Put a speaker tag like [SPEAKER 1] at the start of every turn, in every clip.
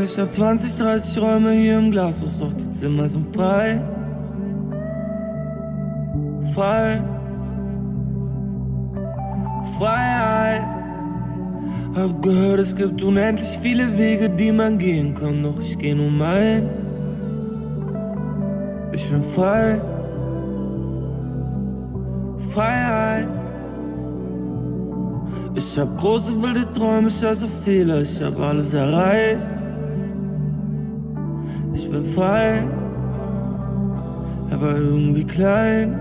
[SPEAKER 1] Ich hab 20, 30 Räume hier im Glashaus, doch die Zimmer sind frei. Frei. Freiheit. Hab gehört, es gibt unendlich viele Wege, die man gehen kann, doch ich geh nur meinen. Ich bin frei. Freiheit. Ich hab große wilde Träume, scheiß auf Fehler, ich hab alles erreicht. Ich bin frei, aber irgendwie klein.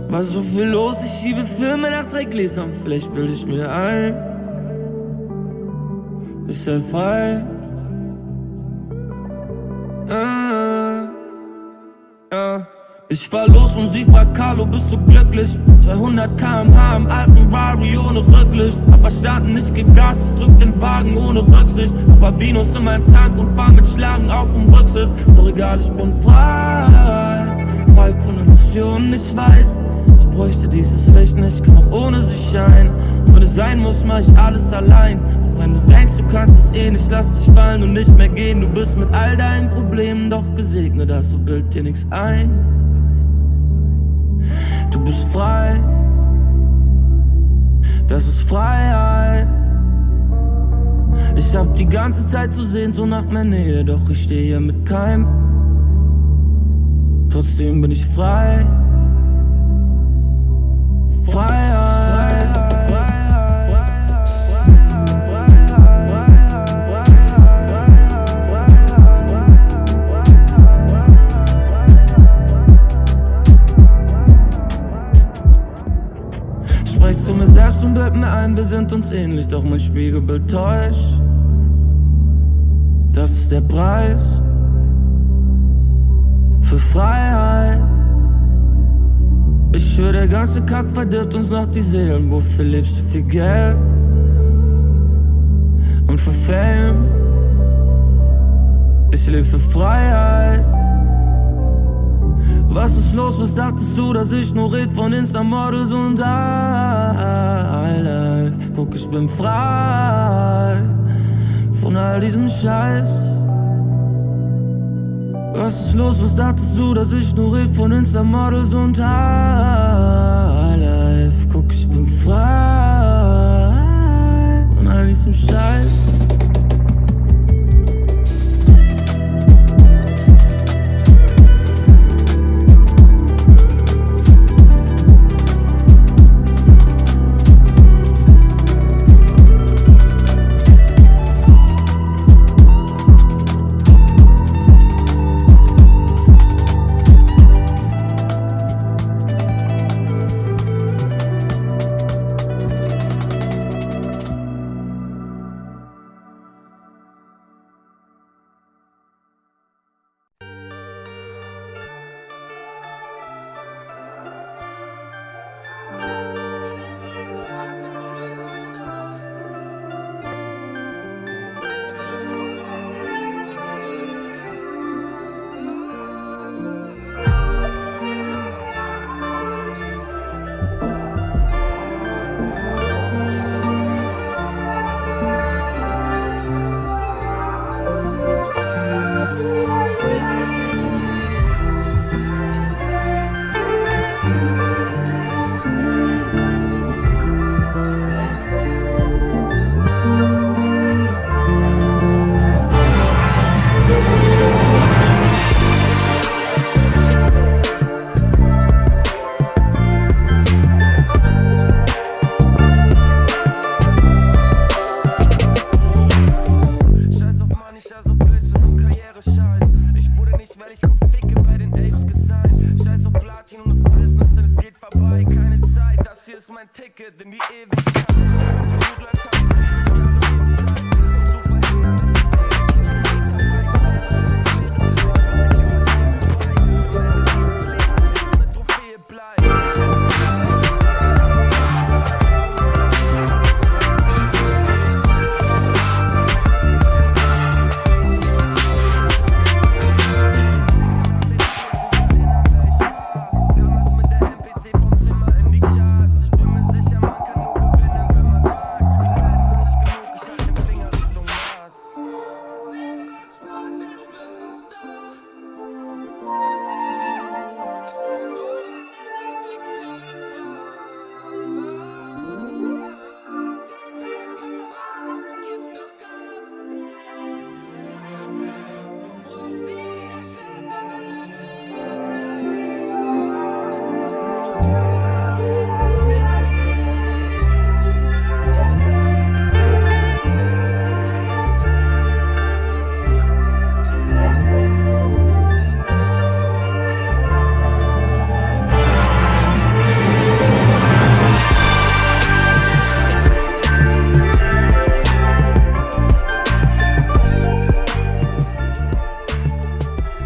[SPEAKER 1] War so viel los, ich schiebe Filme nach 3 Gläsern, vielleicht bild ich mir ein. Ich sei frei. Ich fahr los und sie fragt Carlo, bist du glücklich? 200 km/h im alten Rari ohne Rücklicht. Hab verstanden, ich geb Gas, ich drück den Wagen ohne Rücksicht. Ein paar Vinos in meinem Tank und fahr mit Schlagen auf dem Rücksitz. Doch egal, ich bin frei. Frei von Emotionen, ich weiß. Ich bräuchte dieses Licht nicht, kann auch ohne sie scheinen. Wenn es sein muss, mach ich alles allein. Auch wenn du denkst, du kannst es eh nicht, lass dich fallen und nicht mehr gehen. Du bist mit all deinen Problemen doch gesegnet, also bild dir nix ein. Du bist frei, das ist Freiheit. Ich hab die ganze Zeit so Sehnsucht nach mehr Nähe, doch ich steh hier mit keinem. Trotzdem bin ich frei. Freiheit. Sprech zu mir selbst und bild mir ein, wir sind uns ähnlich, doch mein Spiegelbild täuscht. Das ist der Preis für Freiheit. Ich schwör, der ganze Kack verdirbt uns noch die Seelen. Wofür lebst du viel Geld und für Fame? Ich leb für Freiheit. Was ist los, was dachtest du, dass ich nur red von Insta-Models und Highlife? Guck, ich bin frei von all diesem Scheiß. Was ist los, was dachtest du, dass ich nur red von Insta-Models und Highlife? Guck, ich bin frei von all diesem Scheiß.
[SPEAKER 2] Ticket in die Ewigkeit.